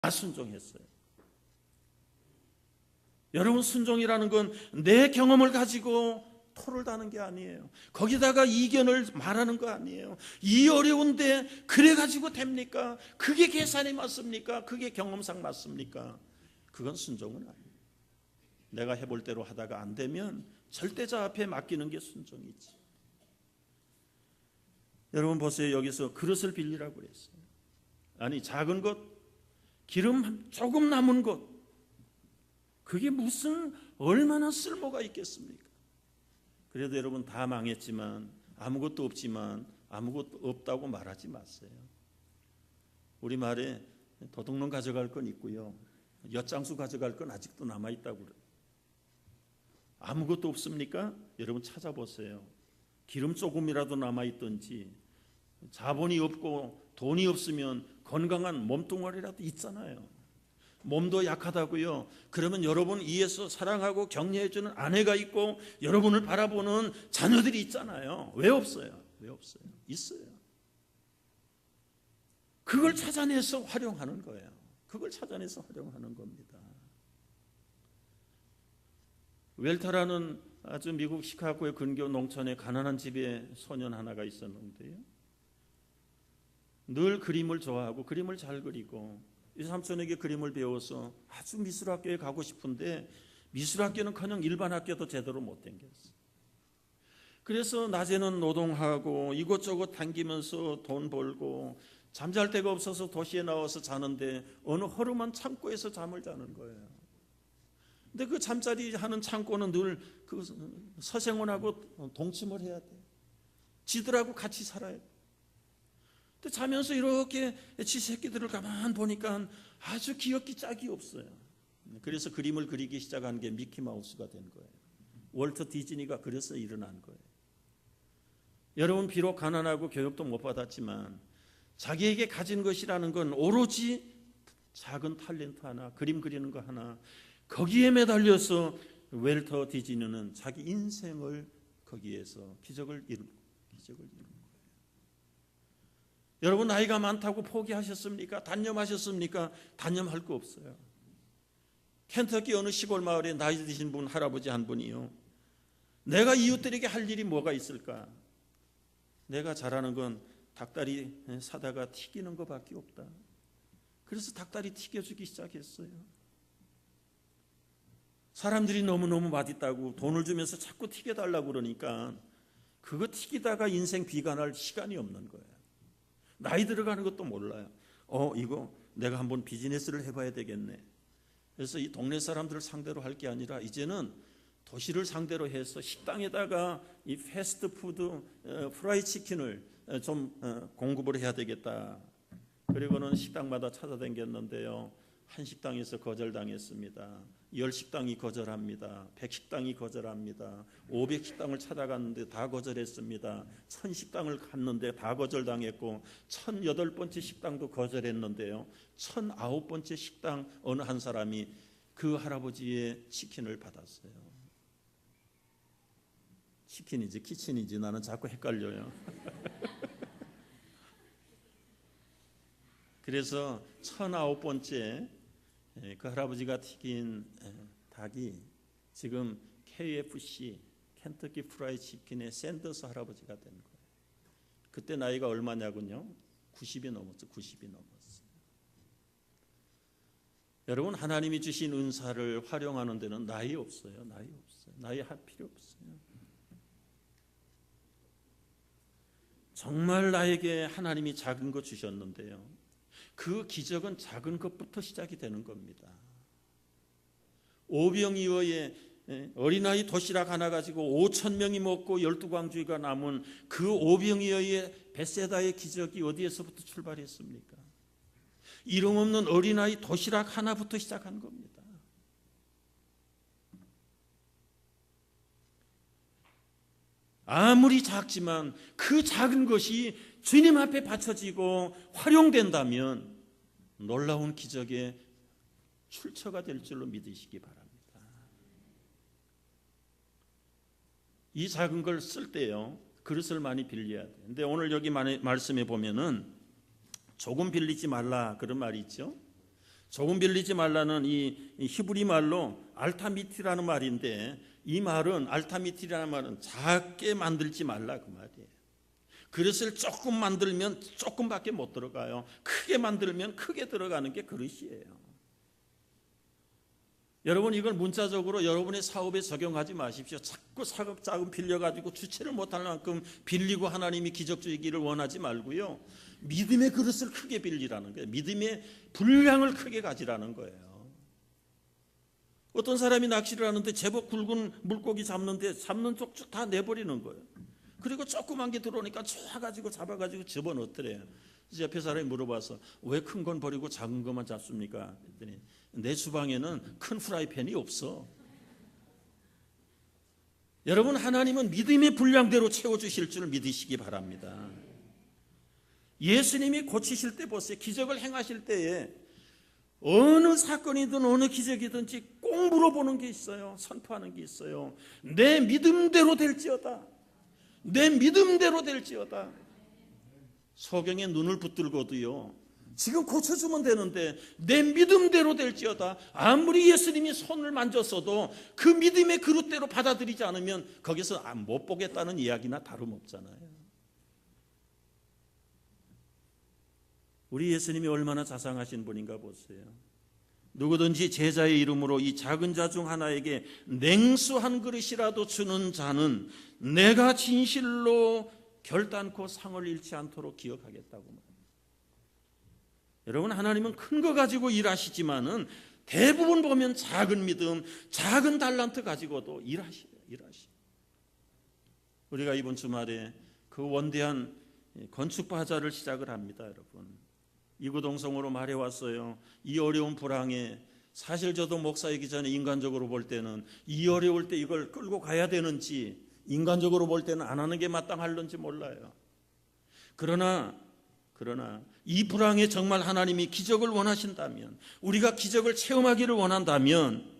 순종했어요. 여러분, 순종이라는 건 내 경험을 가지고 토를 다는 게 아니에요. 거기다가 이견을 말하는 거 아니에요. 이 어려운데 그래 가지고 됩니까? 그게 계산이 맞습니까? 그게 경험상 맞습니까? 그건 순종은 아니에요. 내가 해볼 대로 하다가 안 되면 절대자 앞에 맡기는 게 순종이지. 여러분 보세요. 여기서 그릇을 빌리라고 그랬어요. 아니, 작은 것, 기름 조금 남은 것, 그게 무슨 얼마나 쓸모가 있겠습니까? 그래도 여러분, 다 망했지만, 아무것도 없지만 아무것도 없다고 말하지 마세요. 우리 말에 도둑놈 가져갈 건 있고요, 엿장수 가져갈 건 아직도 남아있다고 그래요. 아무것도 없습니까? 여러분 찾아보세요. 기름 조금이라도 남아있든지, 자본이 없고 돈이 없으면 건강한 몸뚱아리라도 있잖아요. 몸도 약하다고요. 그러면 여러분 위에서 사랑하고 격려해주는 아내가 있고 여러분을 바라보는 자녀들이 있잖아요. 왜 없어요? 왜 없어요? 있어요. 그걸 찾아내서 활용하는 거예요. 그걸 찾아내서 활용하는 겁니다. 웰터라는 아주 미국 시카고의 근교 농촌에 가난한 집에 소년 하나가 있었는데요, 늘 그림을 좋아하고 그림을 잘 그리고 이 삼촌에게 그림을 배워서 아주 미술학교에 가고 싶은데 미술학교는커녕 일반 학교도 제대로 못 다녔어요. 그래서 낮에는 노동하고 이곳저곳 다니면서 돈 벌고 잠잘 데가 없어서 도시에 나와서 자는데 어느 허름한 창고에서 잠을 자는 거예요. 근데 그 잠자리 하는 창고는 늘 그 서생원하고 동침을 해야 돼. 지들하고 같이 살아야 돼. 근데 자면서 이렇게 지 새끼들을 가만 보니까 아주 귀엽기 짝이 없어요. 그래서 그림을 그리기 시작한 게 미키마우스가 된 거예요. 월터 디즈니가 그래서 일어난 거예요. 여러분, 비록 가난하고 교육도 못 받았지만 자기에게 가진 것이라는 건 오로지 작은 탤런트 하나, 그림 그리는 거 하나, 거기에 매달려서 웰터 디즈니는 자기 인생을 거기에서 기적을 이룬 거예요. 여러분, 나이가 많다고 포기하셨습니까? 단념하셨습니까? 단념할 거 없어요. 켄터키 어느 시골 마을에 나이 드신 분, 할아버지 한 분이요, 내가 이웃들에게 할 일이 뭐가 있을까? 내가 잘하는 건 닭다리 사다가 튀기는 것밖에 없다. 그래서 닭다리 튀겨주기 시작했어요. 사람들이 너무너무 맛있다고 돈을 주면서 자꾸 튀겨달라고 그러니까 그거 튀기다가 인생 비관할 시간이 없는 거예요. 나이 들어가는 것도 몰라요. 이거 내가 한번 비즈니스를 해봐야 되겠네. 그래서 이 동네 사람들을 상대로 할 게 아니라 이제는 도시를 상대로 해서 식당에다가 이 패스트푸드 프라이 치킨을 좀 공급을 해야 되겠다. 그리고는 식당마다 찾아다녔는데요, 한 식당에서 거절당했습니다. 10식당이 거절합니다. 100식당이 거절합니다. 500식당을 찾아갔는데 다 거절했습니다. 1000식당을 갔는데 다 거절당했고 1008번째 식당도 거절했는데요, 1009번째 식당 어느 한 사람이 그 할아버지의 치킨을 받았어요. 치킨이지 키친이지 나는 자꾸 헷갈려요. 그래서 1009번째 그 할아버지가 튀긴 닭이 지금 KFC, 켄터키 프라이 치킨의 샌더스 할아버지가 된 거예요. 그때 나이가 얼마냐군요? 90이 넘었어요. 90이 넘었어요. 여러분, 하나님이 주신 은사를 활용하는 데는 나이 없어요. 나이 없어요. 나이 할 필요 없어요. 정말 나에게 하나님이 작은 거 주셨는데요, 그 기적은 작은 것부터 시작이 되는 겁니다. 오병이어의 어린아이 도시락 하나 가지고 5,000명이 먹고 12광주의가 남은 그 오병이어의 벳세다의 기적이 어디에서부터 출발했습니까? 이름 없는 어린아이 도시락 하나부터 시작한 겁니다. 아무리 작지만 그 작은 것이 주님 앞에 바쳐지고 활용된다면 놀라운 기적의 출처가 될 줄로 믿으시기 바랍니다. 이 작은 걸 쓸 때요, 그릇을 많이 빌려야 돼요. 근데 오늘 여기 말씀해 보면은 조금 빌리지 말라 그런 말이 있죠. 조금 빌리지 말라는 이 히브리 말로 알타미티라는 말인데, 이 말은, 알타미티라는 말은 작게 만들지 말라 그 말이에요. 그릇을 조금 만들면 조금밖에 못 들어가요. 크게 만들면 크게 들어가는 게 그릇이에요. 여러분, 이걸 문자적으로 여러분의 사업에 적용하지 마십시오. 자꾸 사업자금 빌려가지고 주체를 못할 만큼 빌리고 하나님이 기적 주기를 원하지 말고요. 믿음의 그릇을 크게 빌리라는 거예요. 믿음의 분량을 크게 가지라는 거예요. 어떤 사람이 낚시를 하는데 제법 굵은 물고기 잡는데 잡는 쪽 다 내버리는 거예요. 그리고 조그만 게 들어오니까 잡아가지고 집어넣더래요. 그래서 옆에 사람이 물어봐서 왜 큰 건 버리고 작은 것만 잡습니까? 그랬더니 내 주방에는 큰 프라이팬이 없어. 여러분, 하나님은 믿음의 분량대로 채워주실 줄 믿으시기 바랍니다. 예수님이 고치실 때 보세요. 기적을 행하실 때에 어느 사건이든 어느 기적이든지 꼭 물어보는 게 있어요. 선포하는 게 있어요. 내 믿음대로 될지어다. 내 믿음대로 될지어다. 소경의 눈을 붙들고도요, 지금 고쳐주면 되는데 내 믿음대로 될지어다. 아무리 예수님이 손을 만졌어도 그 믿음의 그릇대로 받아들이지 않으면 거기서 못 보겠다는 이야기나 다름없잖아요. 우리 예수님이 얼마나 자상하신 분인가 보세요. 누구든지 제자의 이름으로 이 작은 자 중 하나에게 냉수 한 그릇이라도 주는 자는 내가 진실로 결단코 상을 잃지 않도록 기억하겠다고 말합니다. 여러분, 하나님은 큰 거 가지고 일하시지만은 대부분 보면 작은 믿음, 작은 달란트 가지고도 일하시요. 우리가 이번 주말에 그 원대한 건축 바자를 시작을 합니다, 여러분. 이구동성으로 말해왔어요. 이 어려운 불황에 사실 저도 목사이기 전에 인간적으로 볼 때는 이 어려울 때 이걸 끌고 가야 되는지, 인간적으로 볼 때는 안 하는 게 마땅할는지 몰라요. 그러나 이 불황에 정말 하나님이 기적을 원하신다면, 우리가 기적을 체험하기를 원한다면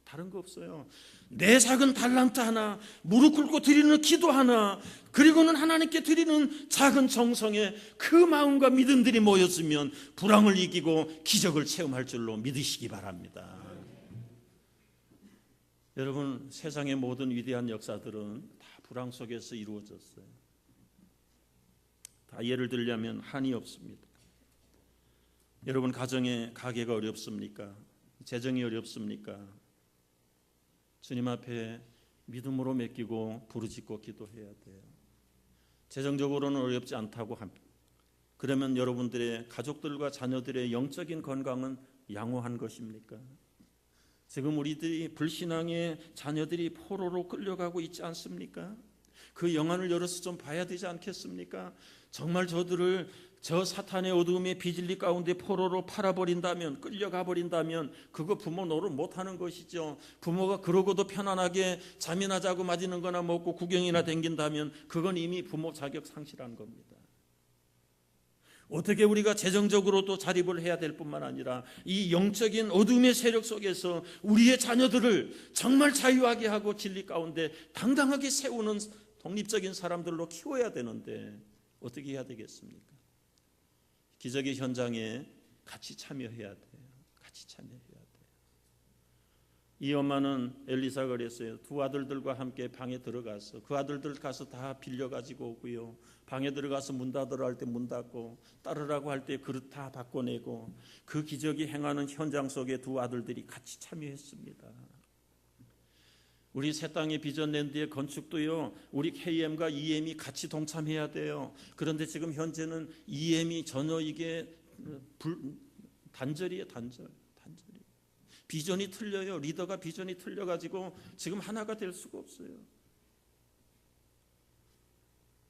다른 거 없어요. 내 작은 달란트 하나, 무릎 꿇고 드리는 기도 하나, 그리고는 하나님께 드리는 작은 정성에 그 마음과 믿음들이 모였으면 불황을 이기고 기적을 체험할 줄로 믿으시기 바랍니다. 여러분, 세상의 모든 위대한 역사들은 다 불황 속에서 이루어졌어요. 다 예를 들려면 한이 없습니다. 여러분, 가정에 가계가 어렵습니까? 재정이 어렵습니까? 주님 앞에 믿음으로 맡기고 부르짖고 기도해야 돼요. 재정적으로는 어렵지 않다고 합니다. 그러면 여러분들의 가족들과 자녀들의 영적인 건강은 양호한 것입니까? 지금 우리들이 불신앙의 자녀들이 포로로 끌려가고 있지 않습니까? 그 영안을 열어서 좀 봐야 되지 않겠습니까? 정말 저들을 저 사탄의 어두움의 비진리 가운데 포로로 팔아버린다면, 끌려가 버린다면 그거 부모 노릇 못하는 것이죠. 부모가 그러고도 편안하게 잠이나 자고 맛있는 거나 먹고 구경이나 댕긴다면 그건 이미 부모 자격 상실한 겁니다. 어떻게 우리가 재정적으로도 자립을 해야 될 뿐만 아니라 이 영적인 어둠의 세력 속에서 우리의 자녀들을 정말 자유하게 하고 진리 가운데 당당하게 세우는 독립적인 사람들로 키워야 되는데 어떻게 해야 되겠습니까? 기적의 현장에 같이 참여해야 돼요. 같이 참여해야 돼요. 이 엄마는 엘리사가 그랬어요. 두 아들들과 함께 방에 들어가서 그 아들들 가서 다 빌려가지고 오고요. 방에 들어가서 문 닫으라 할 때 문 닫고 따르라고 할 때 그릇 다 바꿔내고 그 기적이 행하는 현장 속에 두 아들들이 같이 참여했습니다. 우리 새 땅의 비전랜드의 건축도요, 우리 KM과 EM이 같이 동참해야 돼요. 그런데 지금 현재는 EM이 전혀 이게 단절이에요. 단절. 비전이 틀려요. 리더가 비전이 틀려가지고 지금 하나가 될 수가 없어요.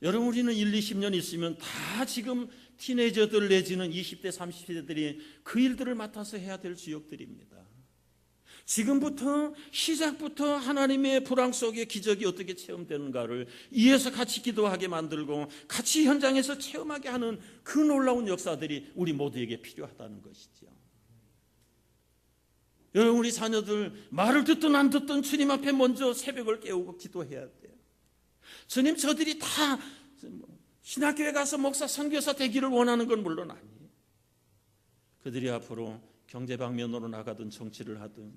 여러분, 우리는 1, 20년 있으면 다 지금 티네이저들 내지는 20대, 30대들이 그 일들을 맡아서 해야 될 주역들입니다. 지금부터 시작부터 하나님의 불황 속의 기적이 어떻게 체험되는가를 이해해서 같이 기도하게 만들고 같이 현장에서 체험하게 하는 그 놀라운 역사들이 우리 모두에게 필요하다는 것이죠. 여러분, 우리 자녀들 말을 듣든 안 듣든 주님 앞에 먼저 새벽을 깨우고 기도해야 돼요. 주님, 저들이 다 신학교에 가서 목사 선교사 되기를 원하는 건 물론 아니에요. 그들이 앞으로 경제 방면으로 나가든 정치를 하든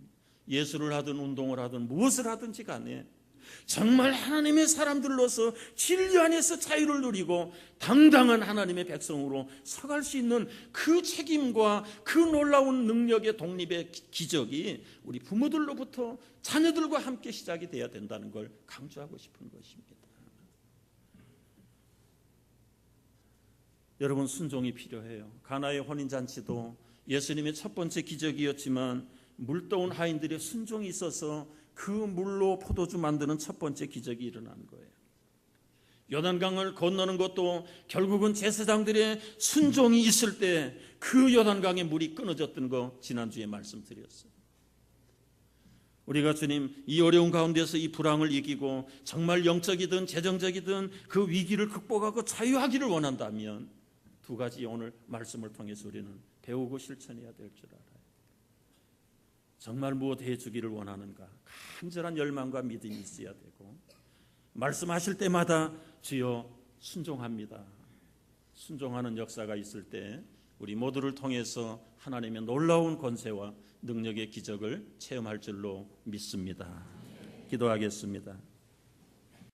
예술을 하든 운동을 하든 무엇을 하든지 간에 정말 하나님의 사람들로서 진리 안에서 자유를 누리고 당당한 하나님의 백성으로 서갈 수 있는 그 책임과 그 놀라운 능력의 독립의 기적이 우리 부모들로부터 자녀들과 함께 시작이 돼야 된다는 걸 강조하고 싶은 것입니다. 여러분, 순종이 필요해요. 가나의 혼인잔치도 예수님의 첫 번째 기적이었지만 물떠온 하인들의 순종이 있어서 그 물로 포도주 만드는 첫 번째 기적이 일어난 거예요. 요단강을 건너는 것도 결국은 제사장들의 순종이 있을 때 그 요단강의 물이 끊어졌던 거 지난주에 말씀드렸어요. 우리가 주님, 이 어려운 가운데서 이 불황을 이기고 정말 영적이든 재정적이든 그 위기를 극복하고 자유하기를 원한다면 두 가지 오늘 말씀을 통해서 우리는 배우고 실천해야 될 줄 알아요. 정말 무엇 해주기를 원하는가? 간절한 열망과 믿음이 있어야 되고, 말씀하실 때마다 주여 순종합니다. 순종하는 역사가 있을 때 우리 모두를 통해서 하나님의 놀라운 권세와 능력의 기적을 체험할 줄로 믿습니다. 기도하겠습니다.